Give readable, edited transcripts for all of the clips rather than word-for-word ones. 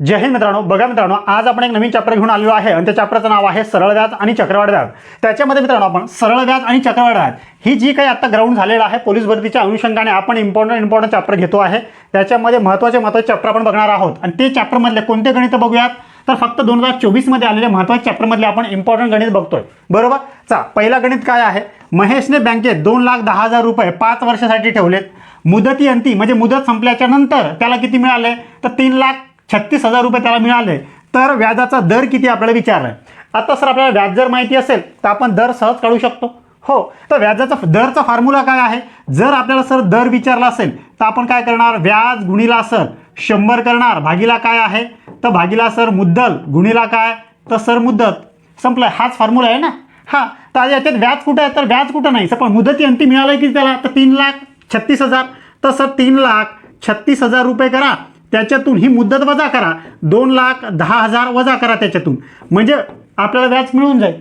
जय हिंद मित्रांनो. बघा मित्रांनो, आज आपण एक नवीन चॅप्टर घेऊन आलेलो आहे आणि त्या चॅप्टरचं नाव आहे सरळ व्याज आणि चक्रवाढ व्याज. त्याच्यामध्ये मित्रांनो आपण सरळ व्याज आणि चक्रवाढ व्याज ही जी काही आता ग्राउंड झालेलं आहे पोलीस भरतीच्या अनुषंगाने आपण इम्पॉर्टंट चॅप्टर घेतो आहे. त्याच्यामध्ये महत्त्वाचे चॅप्टर आपण बघणार आहोत आणि ते चॅप्टरमधले कोणते गणित बघूयात तर फक्त 2024 मध्ये आलेले महत्त्वाचे चॅप्टरमधले आपण इम्पॉर्टंट गणित बघतोय. बरोबर. चला, पहिला गणित काय आहे. महेशने बँकेत 2,10,000 रुपये 5 वर्षासाठी ठेवलेत. मुदती अंती म्हणजे मुदत संपल्याच्या नंतर त्याला किती मिळाले तर 3,36,000 रुपये त्याला मिळाले. तर व्याजाचा दर किती आपल्याला विचारलाय. आता सर आपल्याला व्याज जर माहिती असेल तर आपण दर सहज काढू शकतो. हो, तर व्याजाचा दरचा फॉर्म्युला काय आहे. जर आपल्याला सर दर विचारला असेल तर आपण काय करणार, व्याज गुणिला सर 100 करणार, भागीला काय आहे तर भागीला सर मुद्दल गुणिला काय तर सर मुद्दत. संपलाय. हाच फॉर्म्युला आहे ना. हा, तर याच्यात व्याज कुठं आहे तर व्याज कुठं नाही. पण मुदती अंती मिळालं की त्याला तर 3,36,000. तर सर 3,36,000 रुपये करा, त्याच्यातून ही मुद्दत वजा करा, 2,10,000 वजा करा त्याच्यातून, म्हणजे आपल्याला व्याज मिळून जाईल.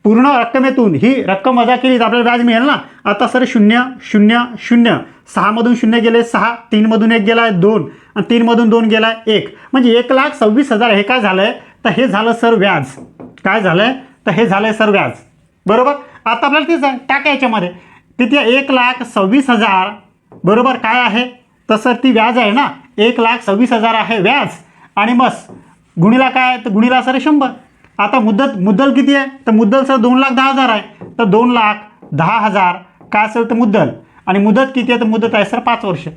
पूर्ण रक्कमेतून ही रक्कम वजा केली तर आपल्याला व्याज मिळेल ना. आता सर 0 0 0 6 मधून 0 गेले 6, 3 मधून 1 गेलाय 2 आणि 3 मधून 2 गेलाय 1, म्हणजे 1,26,000. हे काय झालंय तर हे झालं सर व्याज. काय झालंय तर हे झालंय सर व्याज. बरोबर. आता आपल्याला तेच आहे टाका याच्यामध्ये. तिथे 1,26,000 बरोबर काय आहे तर सर ती व्याज आहे ना. 1,26,000 आहे व्याज आणि बस गुणिला काय तर गुणिला सर 100. आता मुद्दल किती आहे तर मुद्दल सर 2,10,000 आहे. तर 2,10,000 काय असेल तर मुद्दल आणि मुदत किती आहे तर मुदत आहे सर 5 वर्ष.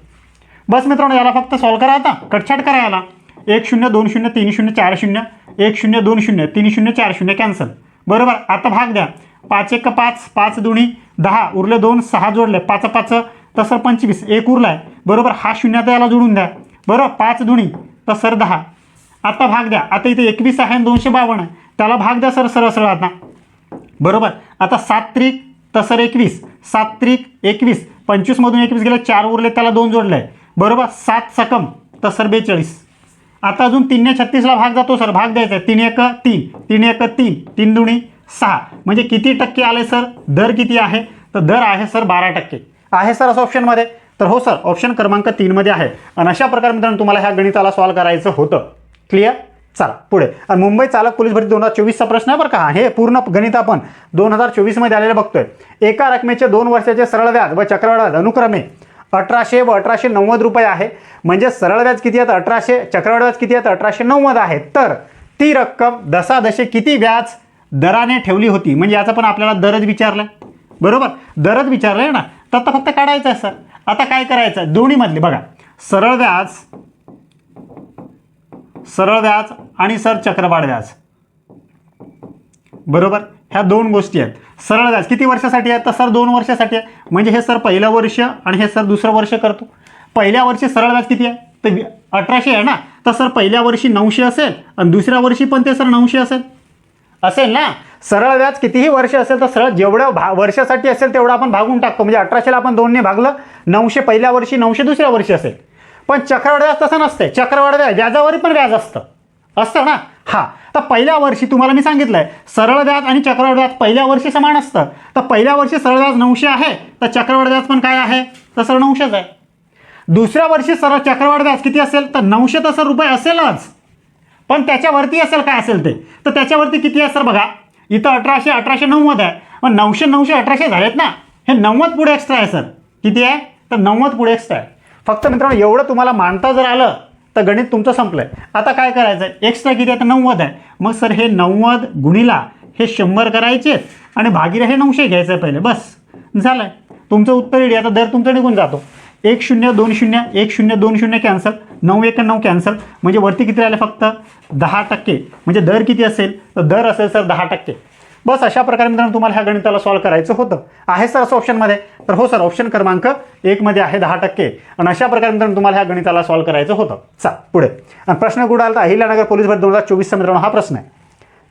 बस मित्रांनो, याला फक्त सॉल्व करा. आता कटछाट करा याला. 1 0 2 0 3 0 4 0 1 0 2 0 3 0 4 0 कॅन्सल. बरोबर. आता भाग द्या. 5 1 5 5 2 10 उरले 2 6 जोडले 5 5 तर सर 25 1 उरलाय. बरोबर. हा 0 आता याला जोडून द्या. बरोबर. 5 2 तर सर 10. आता भाग द्या. आता इथे 21 आहे आणि 252 आहे, त्याला भाग द्या सर सरळ सरळ आता. बरोबर. आता 7 त्रिक तर सर 21, 7 त्रिक 21, 25 मधून 21 गेले 4 उरले, त्याला 2 जोडले. बरोबर. 7 सकम तर सर 42. आता अजून 3 ने 36ला भाग जातो सर, भाग द्यायचा आहे. 3 1 3 3 1 3 3 2 6, म्हणजे किती टक्के आले सर. दर किती आहे तर दर आहे सर 12% आहे सर असं ऑप्शनमध्ये. तर हो सर, ऑप्शन क्रमांक 3 मध्ये आहे. आणि अशा प्रकारे मित्रांनो तुम्हाला ह्या गणिताला सॉल्व्ह करायचं होतं. क्लिअर. चला पुढे. आणि मुंबई चालक पोलीस भरती 2024चा प्रश्न आहे बरं का. हे पूर्ण गणित आपण 2024 मध्ये आलेलं बघतोय. एका रकमेचे 2 वर्षाचे सरळ व्याज व चक्रवाढ व्याज अनुक्रमे 1,800 व 1,890 रुपये आहे. म्हणजे सरळ व्याज किती आहे तर 1,800, चक्रवाढ व्याज किती आहे तर 1,890 आहे. तर ती रक्कम दशादशे किती व्याज दराने ठेवली होती. म्हणजे याचा पण आपल्याला दरच विचारलाय. बरोबर. दरच विचारलंय ना. तर आता फक्त काढायचं आहे सर. आता काय करायचं आहे दोन्ही मधले बघा. सरळ व्याज आणि सर चक्रवाढ व्याज. बरोबर. ह्या 2 गोष्टी आहेत. सरळ व्याज किती वर्षासाठी आहे तर सर 2 वर्षासाठी आहे. म्हणजे हे सर पहिलं वर्ष आणि हे सर दुसरं वर्ष करतो. पहिल्या वर्षी सरळ व्याज किती आहे तर 1,800 आहे ना. तर सर पहिल्या वर्षी 900 असेल आणि दुसऱ्या वर्षी पण ते सर 900 असेल ना. सरळ व्याज कितीही वर्ष असेल तर सरळ जेवढ्या वर्षासाठी असेल तेवढं आपण भागून टाकतो. म्हणजे 1,800ला आपण 2 ने भागलं, 900 पहिल्या वर्षी, 900 दुसऱ्या वर्षी असेल. पण चक्रवाढ व्याज तसं नसते. चक्रवाढ व्याजावरही पण व्याज असतं ना. हा, तर पहिल्या वर्षी तुम्हाला मी सांगितलंय सरळ व्याज आणि चक्रवाढ व्याज पहिल्या वर्षी समान असतं. तर पहिल्या वर्षी सरळ व्याज 900 आहे तर चक्रवाढ व्याज पण काय आहे तर सर 900 आहे. दुसऱ्या वर्षी सरळ चक्रवाढ व्याज किती असेल तर 900 तर सर रुपये असेलच, पण त्याच्यावरती असेल काय असेल ते. तर त्याच्यावरती किती आहे सर बघा. इथं 1,800 1,890 आहे. पण 900 900 1,800 झालेत ना. हे 90 पुढे एक्स्ट्रा आहे सर. किती आहे तर 90 पुढे एक्स्ट्रा आहे. फक्त मित्रांनो एवढं तुम्हाला मांडता जर आलं तर गणित तुमचं संपलंय. आता काय करायचं आहे, एक्स्ट्रा किती आहे तर 90 आहे. मग सर हे 90 गुणिला हे 100 करायचे आणि भागीला हे 900 घ्यायचं आहे पहिले. बस झालंय तुमचं उत्तर रेडी. आता दर तुमचा निघून जातो. 1 0 2 0 1 0 2 0 कॅन्सल, 9 1 9 कॅन्सल, म्हणजे वरती किती राहिले फक्त 10%. म्हणजे दर किती असेल तर दर असेल सर 10%. बस अशा प्रकारे मित्रांनो तुम्हाला ह्या गणिताला सॉल्व्ह करायचं होतं. आहे सर असं ऑप्शनमध्ये. तर हो सर, ऑप्शन क्रमांक 1 मध्ये आहे 10%. आणि अशा प्रकारे मित्रांनो तुम्हाला ह्या गणिताला सॉल्व्ह करायचं होतं. चा पुढे. आणि प्रश्न कुठं आला तर अहिल्यानगर पोलीस भरती 2024चा मित्रांनो हा प्रश्न आहे.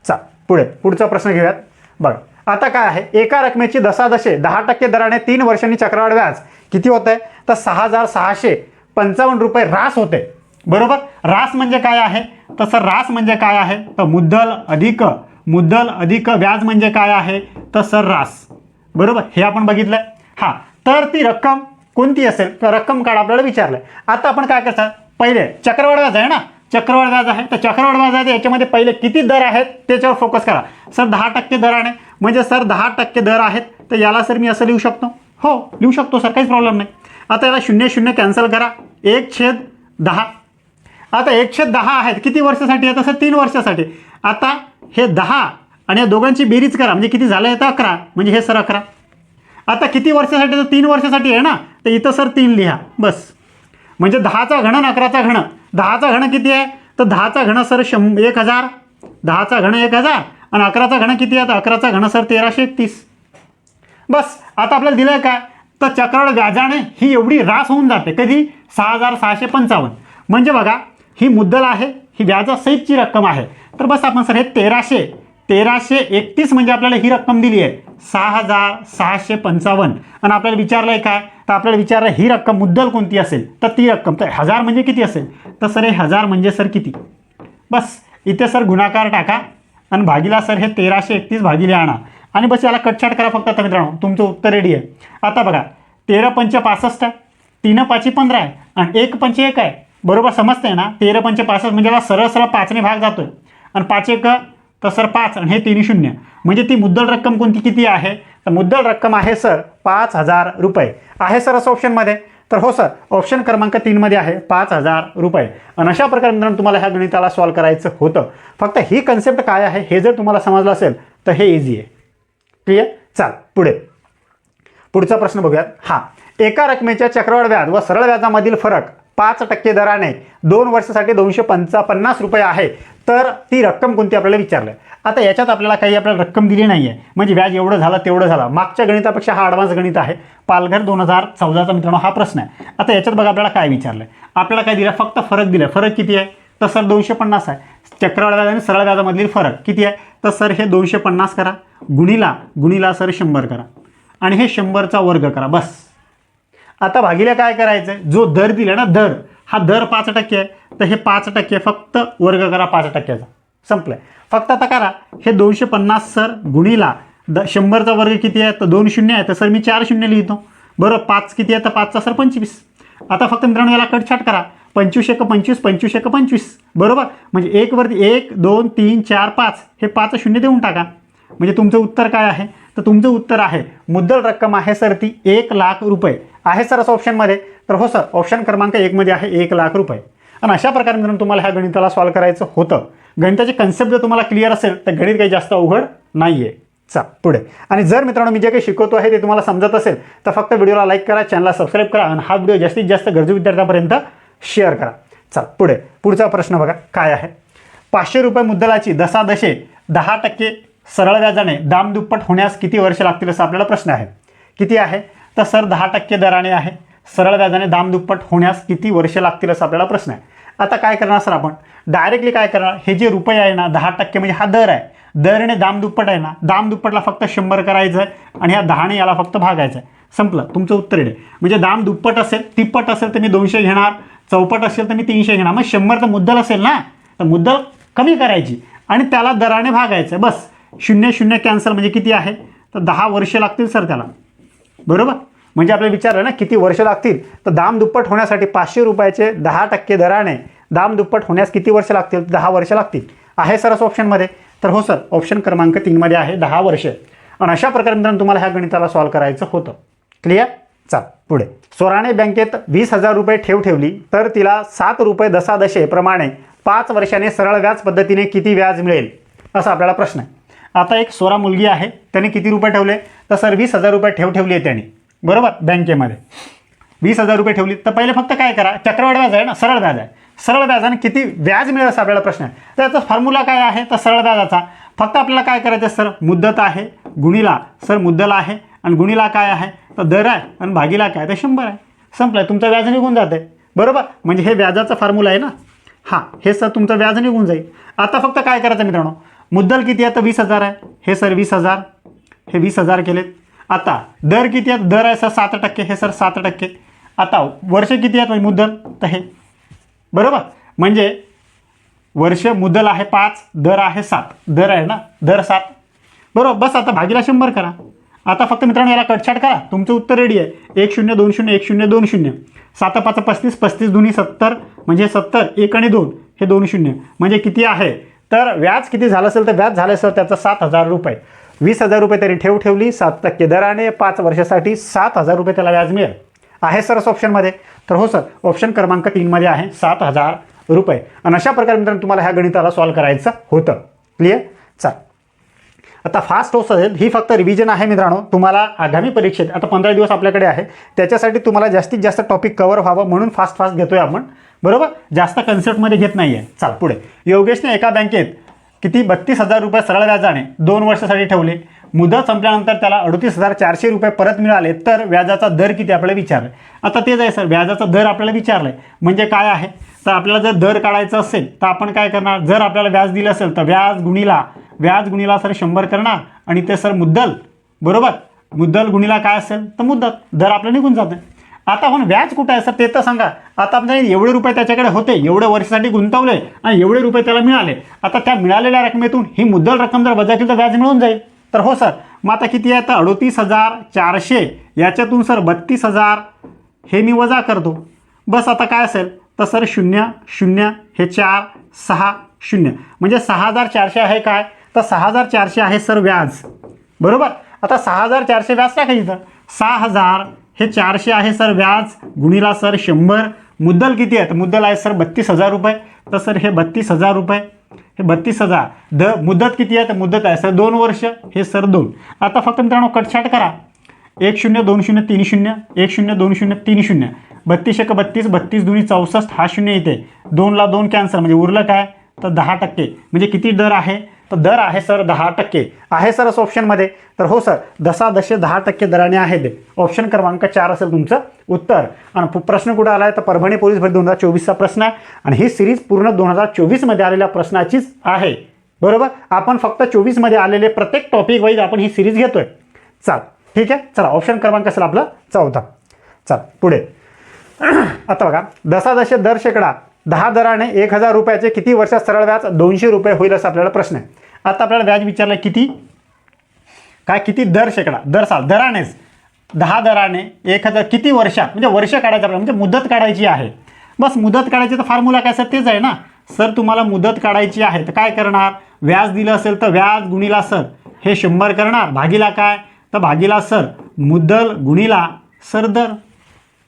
चा पुढे पुढचा प्रश्न घेऊयात. बघा आता काय आहे. एका रकमेची दशादशे 10% दराने 3 वर्षांनी चक्रवाढ व्याज किती होत आहे तर 6,655 रुपये रास होते. बरोबर. रास म्हणजे काय आहे तर सर रास म्हणजे काय आहे तर मुद्दल अधिक व्याज म्हणजे काय आहे तर सर रास. बरोबर. हे आपण बघितलंय. हा, तर ती रक्कम कोणती असेल तर रक्कम काढ आपल्याला विचारलंय. आता आपण काय करायचं, पहिले चक्रवाढ व्याज आहे ना. चक्रवाढ व्याज आहे. तर चक्रवाढ व्याज आहे याच्यामध्ये पहिले किती दर आहेत त्याच्यावर फोकस करा. सर 10% दराने म्हणजे सर 10% दर आहेत, तर याला सर मी असं लिहू शकतो. हो लिहू शकतो सर, काहीच प्रॉब्लेम नाही. आता याला 0 कॅन्सल करा, 1/10. आता 1/10 आहेत किती वर्षासाठी आहे, तसं 3 वर्षासाठी. आता हे 10 आणि या दोघांची बेरीज करा म्हणजे किती झालं, तर 11, म्हणजे हे सर 11. आता किती वर्षासाठी, तर 3 वर्षासाठी आहे ना, तर इथं सर 3 लिहा बस. म्हणजे 10चा घन आणि 11चा घन. 10चा घन किती आहे, तर 10चा घन सर 1000, 10चा घन 1000 आणि 11चा घन किती आहे, तर 11चा घन सर 1331. बस. आता आपल्याला दिलं काय, तर चक्रवाढ व्याजाने ही एवढी रास होऊन जाते. कधी 6655. म्हणजे बघा ही मुद्दल आहे, ही व्याजासहितची रक्कम आहे. तर बस आपण सर हे 1331 म्हणजे आपल्याला ही रक्कम दिली आहे 6655. आणि आपल्याला विचारलं आहे काय, तर आपल्याला विचारलं ही रक्कम मुद्दल कोणती असेल, तर ती रक्कम. तर 1000 म्हणजे किती असेल, तर सर हे 1000 म्हणजे सर किती. बस इथे सर गुणाकार टाका आणि भागीला सर हे 1331 भागिले आणा आणि बस याला कटछाट करा फक्त. आता मित्रांनो तुमचं उत्तर रेडी आहे. आता बघा 13×5 65 आहे, 3×5 15 आहे आणि 1×5 1 आहे. बरोबर समजतंय ना. 13×5 65 म्हणजे याला सरळ सरळ 5ने भाग जातोय आणि 5×1 तर सर 5 आणि हे 3 0. म्हणजे ती मुद्दल रक्कम कोणती किती आहे, तर मुद्दल रक्कम आहे सर 5000 रुपये. आहे सर असं ऑप्शनमध्ये, तर हो सर ऑप्शन क्रमांक 3 मध्ये आहे 5000 रुपये. आणि अशा प्रकारे मित्रांनो तुम्हाला ह्या गणिताला सॉल्व्ह करायचं होतं. फक्त ही कन्सेप्ट काय आहे हे जर तुम्हाला समजलं असेल तर हे इझी आहे. क्लिअर. चाल पुढचा प्रश्न बघूयात. हा, एका रकमेच्या चक्रवाढ व्याज व सरळ व्याजामधील फरक 5% दराने 2 वर्षासाठी 250 रुपये आहे, तर ती रक्कम कोणती आपल्याला विचारलं. आता याच्यात आपल्याला काही आपल्याला रक्कम दिली नाही आहे, म्हणजे व्याज एवढं झालं तेवढं झालं. मागच्या गणितापेक्षा हा ॲडव्हान्स गणित आहे. पालघर 2014चा मित्रांनो हा प्रश्न आहे. आता याच्यात बघा आपल्याला काय विचारलं आहे. आपल्याला काय दिलं, फक्त फरक दिला. फरक किती आहे, तर सर 250 आहे. चक्रवाढ व्याज आणि सरळ व्याजामधील फरक किती आहे, तर सर हे 250 करा गुणिला सर 100 करा आणि हे 100चा वर्ग करा बस. आता भागिले काय करायचं, जो दर दिला ना, दर हा दर 5% आहे, तर हे 5% फक्त वर्ग करा 5%चा. संपलंय. फक्त आता करा हे 250 सर गुणिला 100चा वर्ग किती आहे, तर 2 0 आहे, तर सर मी 4 0 लिहितो. बरं 5 किती आहे, तर 5चा सर 25. आता फक्त मित्रांनो याला कटछाट करा. 25 1 25, 25 1 25. बरोबर. म्हणजे 1 वरती 1 2 3 4 5 हे 5 0 देऊन टाका. म्हणजे तुमचं उत्तर काय आहे, तर तुमचं उत्तर आहे मुद्दल रक्कम आहे सर ती 1 लाख रुपये आहे सर असं ऑप्शनमध्ये. तर हो सर ऑप्शन क्रमांक 1 मध्ये आहे 1 लाख रुपये. आणि अशा प्रकारे मित्रांनो तुम्हाला ह्या गणिताला सॉल्व्ह करायचं होतं. गणिताची कन्सेप्ट जर तुम्हाला क्लिअर असेल तर गणित काही जास्त अवघड नाही आहे. चला पुढे. आणि जर मित्रांनो मी जे काही शिकवतो आहे ते तुम्हाला समजत असेल तर फक्त व्हिडिओला लाईक करा, चॅनलला सबस्क्राईब करा आणि हा व्हिडिओ जास्तीत जास्त गरजू विद्यार्थ्यांपर्यंत शेअर करा. चला पुढचा प्रश्न बघा काय आहे. 500 रुपये मुद्दलाची दशादशे 10% सरळ व्याजाने दामदुप्पट होण्यास किती वर्ष लागतील असा आपल्याला प्रश्न आहे. किती आहे, तर सर 10% दराने आहे. सरळ व्याजाने दामदुप्पट होण्यास किती वर्ष लागतील असा आपल्याला प्रश्न आहे. आता काय करणार सर, आपण डायरेक्टली काय करणार, हे जे रुपये आहे ना 10% म्हणजे हा दर आहे. दरने दामदुप्पट आहे ना, दामदुप्पटला फक्त 100 करायचं आहे आणि ह्या 10ने याला फक्त भागायचं आहे. संपलं तुमचं उत्तर आहे. म्हणजे दाम दुप्पट असेल, तिप्पट असेल तर मी 200 घेणार, चौपट असेल तर मी 300 घेणार. मग 100 तर मुद्दल असेल ना, तर मुद्दल कमी करायची आणि त्याला दराने भागायचं. बस 0 0 कॅन्सल म्हणजे किती आहे, तर 10 वर्ष लागतील सर त्याला. बरोबर. म्हणजे आपल्याला विचारलं ना किती वर्ष लागतील, तर दाम दुप्पट होण्यासाठी 500 रुपयाचे 10% दराने दाम दुप्पट होण्यास किती वर्ष लागतील, 10 वर्ष लागतील. आहे सर असं ऑप्शनमध्ये. तर हो सर ऑप्शन क्रमांक 3 मध्ये आहे 10 वर्ष. आणि अशा प्रकारे मित्रांनो तुम्हाला ह्या गणिताला सॉल्व्ह करायचं होतं. क्लिअर. चल पुढे. स्वराने बँकेत 20,000 रुपये ठेवली तर तिला 7 रुपये दशादशे प्रमाणे 5 वर्षाने सरळ व्याज पद्धतीने किती व्याज मिळेल असा आपल्याला प्रश्न आहे. आता एक स्वरा मुलगी आहे, त्याने किती रुपये ठेवले, तर सर 20,000 रुपये ठेवली आहे त्याने. बरोबर. बँकेमध्ये 20,000 रुपये ठेवली. तर पहिले फक्त काय करा, चक्रवाढ व्याज आहे ना, सरळ व्याज आहे. सरळ व्याजाने किती व्याज मिळेल असा आपल्याला प्रश्न आहे. तर याचा फॉर्म्युला काय आहे, तर सरळ व्याजाचा फक्त आपल्याला काय करायचं सर, मुद्दत आहे गुणिला सर मुद्दल आहे आणि गुणिला काय आहे, तर दर आहे आणि भागीला काय, तर 100 आहे. संपलं. तुमचं व्याज निघून जाते. बरोबर. म्हणजे हे व्याजाचा फॉर्म्युला आहे ना. हां, हे सर तुमचं व्याज निघून जाईल. आता फक्त काय करायचं मित्रांनो, मुद्दल किती आहे, तर 20,000 आहे. हे सर 20,000, हे 20,000 केलेत. आता दर किती आहे, दर आहे सर 7%, हे सर 7%. आता वर्ष किती आहेत म्हणजे मुद्दल, तर हे. बरोबर. म्हणजे वर्ष मुद्दल आहे 5, दर आहे 7, दर आहे ना, दर 7. बरोबर. बस आता भागीला 100 करा. आता फक्त मित्रांनो याला कटछाट करा. तुमचं उत्तर रेडी आहे. 1 0 2 0 1 0 2 0. 7 5 35, 35 2 70 म्हणजे 70, 1 आणि 2 हे 2 शून्य म्हणजे किती आहे, तर व्याज किती झालं असेल तर व्याज झालं असेल त्याचं 7,000 रुपये. 20,000 रुपये तरी ठेवली 7% दराने 5 वर्षासाठी 7,000 रुपये त्याला व्याज मिळेल. आहे सर ऑप्शनमध्ये? तर हो सर, ऑप्शन क्रमांक 3 मध्ये आहे 7,000 रुपये. आणि अशा प्रकारे मित्रांनो तुम्हाला ह्या गणिताला सॉल्व्ह करायचं होतं. क्लिअर? चल आता फास्ट होत असेल, ही फक्त रिव्हिजन आहे मित्रांनो. तुम्हाला आगामी परीक्षेत आता 15 दिवस आपल्याकडे आहे, त्याच्यासाठी तुम्हाला जास्तीत जास्त टॉपिक कव्हर व्हावं म्हणून फास्ट घेतोय आपण, बरोबर, जास्त कन्सेप्टमध्ये घेत नाही आहे. चाल पुढे. योगेशने एका बँकेत किती 32,000 रुपये सरळ व्याजाने 2 वर्षासाठी ठेवले. मुदत संपल्यानंतर त्याला 38,400 रुपये परत मिळाले, तर व्याजाचा दर किती आपल्याला विचारलं. आता तेच आहे सर, व्याजाचा दर आपल्याला विचारलाय म्हणजे काय आहे, तर आपल्याला जर दर काढायचा असेल तर आपण काय करणार, जर आपल्याला व्याज दिलं असेल तर व्याज गुणिला सर 100 करणार आणि ते सर मुद्दल, बरोबर, मुद्दल गुणिला काय असेल तर मुद्दत, दर आपलं निघून जाते. आता पण व्याज कुठं आहे सर ते तर सांगा. आता आपल्याला एवढे रुपये त्याच्याकडे होते, एवढ्या वर्षासाठी गुंतवले आणि एवढे रुपये त्याला मिळाले. आता त्या मिळालेल्या रकमेतून ही मुद्दल रक्कम जर वजा केली तर व्याज मिळून जाईल. तर हो सर, मग आता किती आहे तर 38,400 याच्यातून सर 32,000 हे मी वजा करतो. बस आता काय असेल तर सर 0 0 हे 4 6 0 म्हणजे 6,400 आहे काय, तर 6,400 आहे सर व्याज, बरोबर. आता 6,400 व्याज टाकायचं, तर 6,000 हे 400 आहे सर व्याज गुणिला सर 100. मुद्दल किती आहे तर मुद्दल आहे सर 32,000 रुपये. तर सर हे 32,000 रुपये, हे 32,000. मुदत किती आहे तर मुदत आहे सर 2 वर्ष, हे सर 2. आता फक्त मित्रांनो कटछाट करा. 1 0 2 0 3 0 1 0 2 0 3 0 32 1 32 32 2 64 हा 0 येते. 2 ला 2 कॅन्सल म्हणजे उरलं काय तर 10%. म्हणजे किती दर आहे तर दर आहे सर 10%. आहे सर ऑप्शनमध्ये? तर हो सर, दशादशे 10% दराने आहे ते. ऑप्शन क्रमांक 4 असेल तुमचं उत्तर. आणि प्रश्न कुठं आला आहे तर परभणी पोलीस भरती 2024चा प्रश्न आहे आणि ही सिरीज पूर्ण 2024 मध्ये आलेल्या प्रश्नाचीच आहे, बरोबर. आपण फक्त 24 मध्ये आलेले प्रत्येक टॉपिक वाईज आपण ही सिरीज घेतोय. चल ठीक आहे, चला ऑप्शन क्रमांक असेल आपला 4. चल पुढे. आता बघा, दशादशे दर शेकडा 10 दराने 1,000 रुपयाचे किती वर्षात सरळ व्याज 200 रुपये होईल असा आपल्याला प्रश्न आहे. आता आपल्याला व्याज विचारलं किती, काय किती दर शेकडा, दर साल दरानेच 10 दराने 1,000 किती वर्षात, म्हणजे वर्ष काढायचं आपल्याला, म्हणजे मुदत काढायची आहे. बस मुदत काढायची तर फॉर्म्युला काय सर तेच आहे ना सर. तुम्हाला मुदत काढायची आहे तर काय करणार, व्याज दिलं असेल तर व्याज गुणिला सर हे 100 करणार, भागीला काय तर भागीला सर मुद्दल गुणिला सर दर,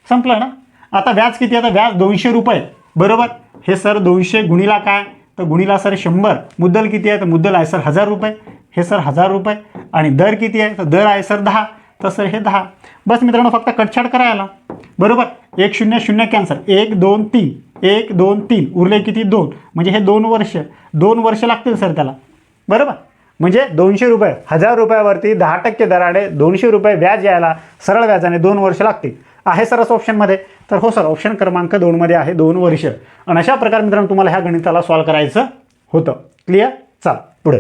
संपलं ना. आता व्याज किती आहे तर व्याज 200 रुपये, बरोबर. हे सर 200 गुणिला काय तर गुणिला सर 100. मुद्दल किती आहे तर मुद्दल आहे सर 1,000 रुपये, हे सर 1,000 रुपये. आणि दर किती आहे तर दर आहे सर 10, तर सर हे 10. बस मित्रांनो फक्त कटछाट करायला, बरोबर. 1 0 0 कॅन्सल, 1 2 3 1 2 3 उरले किती 2, म्हणजे हे 2 वर्ष, 2 वर्ष लागतील सर त्याला, बरोबर. म्हणजे 200 रुपये 1,000 रुपयावरती 10% दराने 200 रुपये व्याज यायला सरळ व्याजाने 2 वर्ष लागतील. आहे सर ऑप्शनमध्ये? तर हो सर, ऑप्शन क्रमांक 2 मध्ये आहे 2 वर्ष. आणि अशा प्रकारे मित्रांनो तुम्हाला ह्या गणिताला सॉल्व्ह करायचं होतं. क्लिअर? चला पुढे.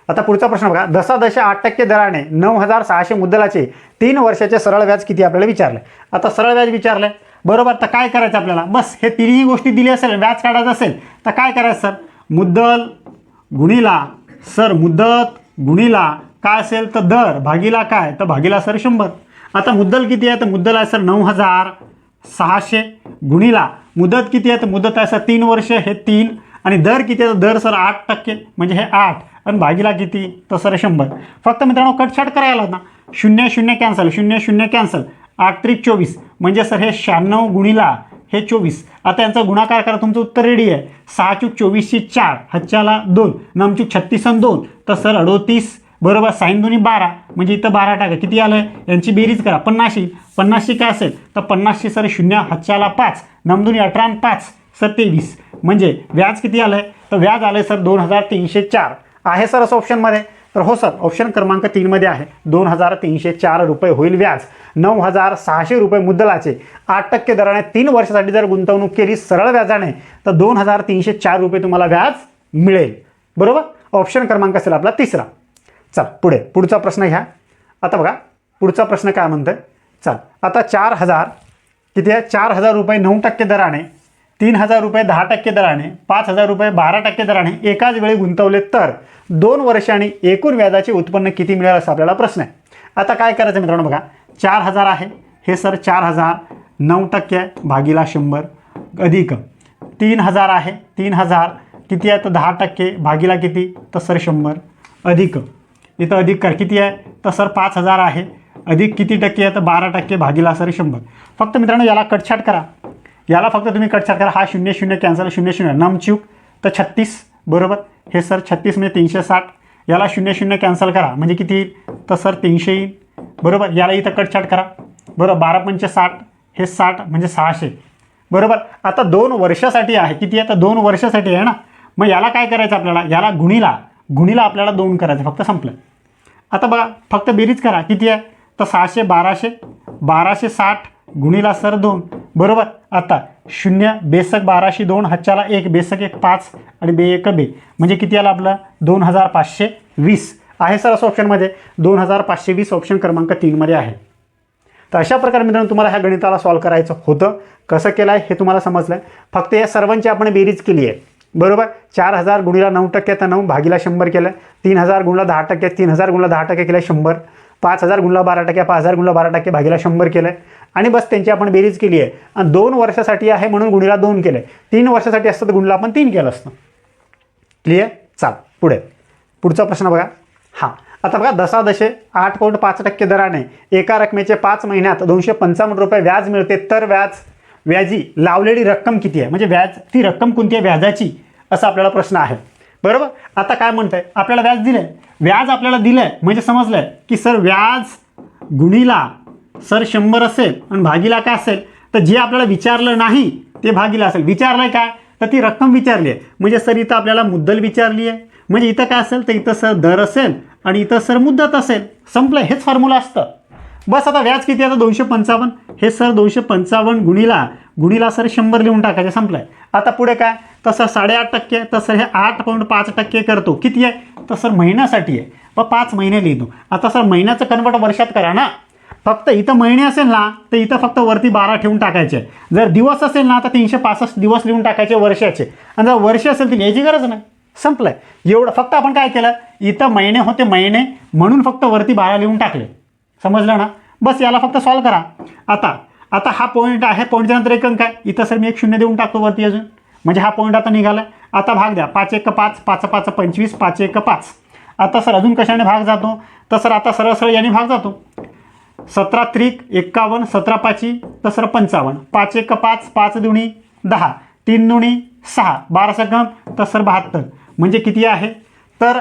आता पुढचा प्रश्न बघा, दशादशे 8% दराने 9,600 मुद्दलाचे 3 वर्षाचे सरळ व्याज किती आपल्याला विचारले. आता सरळ व्याज विचारलंय, बरोबर. तर काय करायचं आपल्याला, बस हे तिन्ही गोष्टी दिली असेल, व्याज काढायचं असेल तर काय करायचं सर, मुद्दल गुणिला सर मुदत गुणिला काय असेल तर दर भागीला काय तर भागीला सर 100. आता मुद्दल किती आहे तर मुद्दल आहे सर 9,600 गुणिला मुदत किती आहे तर मुदत आहे सर 3 वर्ष, हे 3. आणि दर किती आहे तर दर सर 8% म्हणजे हे 8 आणि भागीला किती तर सर 100. फक्त मित्रांनो कटछाट करायला ना, 0 0 कॅन्सल, 0 0 कॅन्सल, 8 त्रिक 24 म्हणजे सर हे 96 गुणिला हे 24. आता यांचा गुणाकार करा, तुमचं उत्तर रेडी आहे. 6 चूक 24 4 हातच्याला 2 9 36 आणि 2 तर सर 38, बरोबर. साईन 2 12 म्हणजे इथं 12 टाका, किती आलं यांची बेरीज करा 50. 50 काय असेल तर 50 सर 0 हातच्याला 5 9 2 18 आणि 5 सर 23. म्हणजे व्याज किती आलंय तर व्याज आलंय सर 2,304. आहे सर असं ऑप्शनमध्ये? तर हो सर, ऑप्शन क्रमांक 3 मध्ये आहे 2,304 रुपये होईल व्याज. 9,600 रुपये मुद्दलाचे 8% दराने 3 वर्षासाठी जर गुंतवणूक केली सरळ व्याजाने तर 2,304 रुपये तुम्हाला व्याज मिळेल, बरोबर. ऑप्शन क्रमांक असेल आपला 3. चल पुढे, पुढचा प्रश्न घ्या. आता बघा पुढचा प्रश्न काय म्हणतोय. चल आता 4,000 किती आहे, 4,000 रुपये 9% दराने, 3,000 रुपये 10% दराने, 5,000 रुपये 12% दराने एकाच वेळी गुंतवले तर 2 वर्षांनी एकूण व्याजाचे उत्पन्न किती मिळेल असा आपल्याला प्रश्न आहे. आता काय करायचं मित्रांनो बघा, 4,000 आहे, हे सर 4,000 9% भागीला 100 अधिक 3000 आहे, 3000 किती आहे तर 10% भागीला किती तर सर 100 अधिक इथं अधिक कर किती आहे तर सर 5000 आहे अधिक किती टक्के आहे तर 12% भागीला सर 100. फक्त मित्रांनो याला कटछाट करा, याला फक्त तुम्ही कटछाट करा. हा 0 0 कॅन्सल 0 0 नमचूक तर 36 बरोबर. हे सर 36 म्हणजे 360. याला 0 0 कॅन्सल करा म्हणजे किती येईल तर सर 300 येईल बरोबर. याला इथं कटछाट करा बरोबर. 12 पंचे 60 हे 60 म्हणजे 600 बरोबर. आता 2 वर्षासाठी आहे किती आहे तर 2 वर्षासाठी आहे ना. मग याला काय करायचं आपल्याला, याला गुणीला आपल्याला 2 करायचं फक्त संपलं. आता बघा फक्त बेरीज करा किती आहे तर 600 1260 गुणीला सर 2 बरोबर. आता 0 बेसक 1200 2 हातच्याला 1 बेसक 1 5 आणि बे 1 बे म्हणजे किती आलं आपलं 2520 आहे सर असं ऑप्शनमध्ये. 2520 ऑप्शन क्रमांक 3 मध्ये आहे. तर अशा प्रकारे मित्रांनो तुम्हाला ह्या गणिताला सॉल्व्ह करायचं होतं. कसं केलं आहे हे तुम्हाला समजलं आहे. फक्त या सर्वांची आपण बेरीज केली आहे बरोबर. 4000 गुणीला 9% तर 9 भागीला 100 केलं. 3000 गुणीला 10% 3000 गुणीला 10% केलं 100. 5000 गुणीला 12% 5000 गुणीला 12% भागीला 100 केलं आणि बस त्यांची आपण बेरीज केली आहे. आणि 2 वर्षासाठी आहे म्हणून गुणीला 2 केलं. 3 वर्षासाठी असतं तर गुणीला आपण 3 केलं असतं. क्लिअर. चाल पुढचा प्रश्न बघा. हां आता बघा दशादशे 8.5% दराने एका रकमेचे 5 महिन्यात 255 रुपये व्याज मिळते तर व्याजी लावलेली रक्कम किती आहे म्हणजे व्याज ती रक्कम कोणती आहे व्याजाची असा आपल्याला प्रश्न आहे बरोबर. आता काय म्हणतंय आपल्याला व्याज दिलंय, व्याज आपल्याला दिलंय म्हणजे समजलंय की सर व्याज गुणीला सर 100 असेल आणि भागीला काय असेल तर जे आपल्याला विचारलं नाही ते भागीला असेल. विचारलंय काय तर ती रक्कम विचारली आहे म्हणजे सर इथं आपल्याला मुद्दल विचारली आहे म्हणजे इथं काय असेल तर इथं सर दर असेल आणि इथं सर मुद्दत असेल. संपलं, हेच फॉर्म्युला असतं बस. आता व्याज किती आहे तर 255 हे सर 255 गुणीला सर 100 लिहून टाकायचे संपलंय. आता पुढे काय तर सर 8.5% तर सर हे 8.5% करतो किती आहे तर सर महिन्यासाठी आहे व 5 महिने लिहितो. आता सर महिन्याचं कन्वर्ट वर्षात करा ना. फक्त इथं महिने असेल ना तर इथं फक्त वरती 12 ठेवून टाकायचे. जर दिवस असेल ना तर 365 दिवस लिहून टाकायचे वर्षाचे आणि जर वर्ष असेल तर लिहायची गरज नाही. संपलंय एवढं. फक्त आपण काय केलं इथं महिने होते महिने म्हणून फक्त वरती 12 लिहून टाकले. समजलं ना. बस याला फक्त सॉल्व करा. आता हा पॉईंट आहे, पॉईंटच्या नंतर एक अंक आहे इथं सर मी 1 0 देऊन टाकतो वरती अजून म्हणजे हा पॉईंट आता निघाला. आता भाग द्या 5 1 5 5 5 25 5 1 5. आता सर अजून कशाने भाग जातो तर सर आता सरळ याने भाग जातो. 17 त्रिक 51 17 पाची तर सर 55 5 1 5 5 दुणी 10 3 दुणी 6 12 सकम तर सर 72 म्हणजे किती आहे तर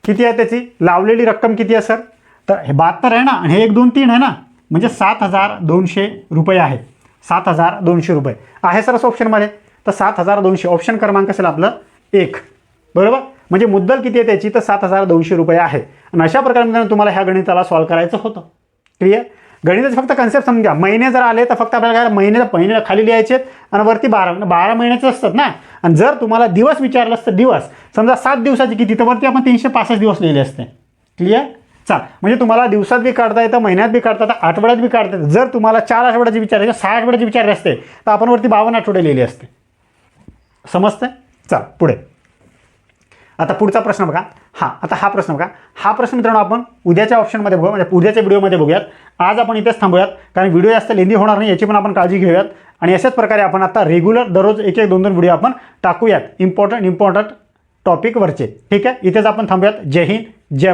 किती आहे त्याची लावलेली रक्कम किती आहे सर तर हे 72 आहे ना आणि हे 1 2 3 आहे ना म्हणजे 7200 रुपये आहे. 7200 रुपये आहे सर असं ऑप्शनमध्ये. तर 7200 ऑप्शन क्रमांक असेल आपलं 1 बरोबर. म्हणजे मुद्दल किती आहे त्याची तर 7200 रुपये आहे. आणि अशा प्रकारे तुम्हाला ह्या गणिताला सॉल्व्ह करायचं होतं. क्लिअर. गणिताचे फक्त कन्सेप्ट समजा. महिने जर आले तर फक्त आपल्याला काय महिने खाली लिहायचे आणि वरती 12 महिन्याचे असतात ना. आणि जर तुम्हाला दिवस विचारलं असतं दिवस समजा 7 दिवसाची किती तर वरती आपण 365 दिवस लिहिले असते. क्लिअर. चाल म्हणजे तुम्हाला दिवसात बी काढता येतं महिन्यात बी काढता येतं आठवड्यात बी काढता येतं. जर तुम्हाला 4 आठवड्याची विचारायचे 6 आठवड्याची विचारले असते तर आपण वरती 52 आठवडे लिहिले असते. समजतंय. चाल पुढे. आता पुढचा प्रश्न बघा. आता हा प्रश्न बघा. हा प्रश्न मित्रांनो आपण उद्याच्या ऑप्शनमध्ये बघू म्हणजे उद्याच्या व्हिडिओमध्ये बघूयात. आज आपण इथेच थांबूयात कारण व्हिडिओ जास्त लेंदी होणार नाही याची पण आपण काळजी घेऊयात. आणि अशाच प्रकारे आपण आता रेग्युलर दररोज 1 1 2 2 व्हिडिओ आपण टाकूयात इम्पॉर्टंट टॉपिकवरचे. ठीक आहे. इथेच आपण थांबूयात. जय हिंद जय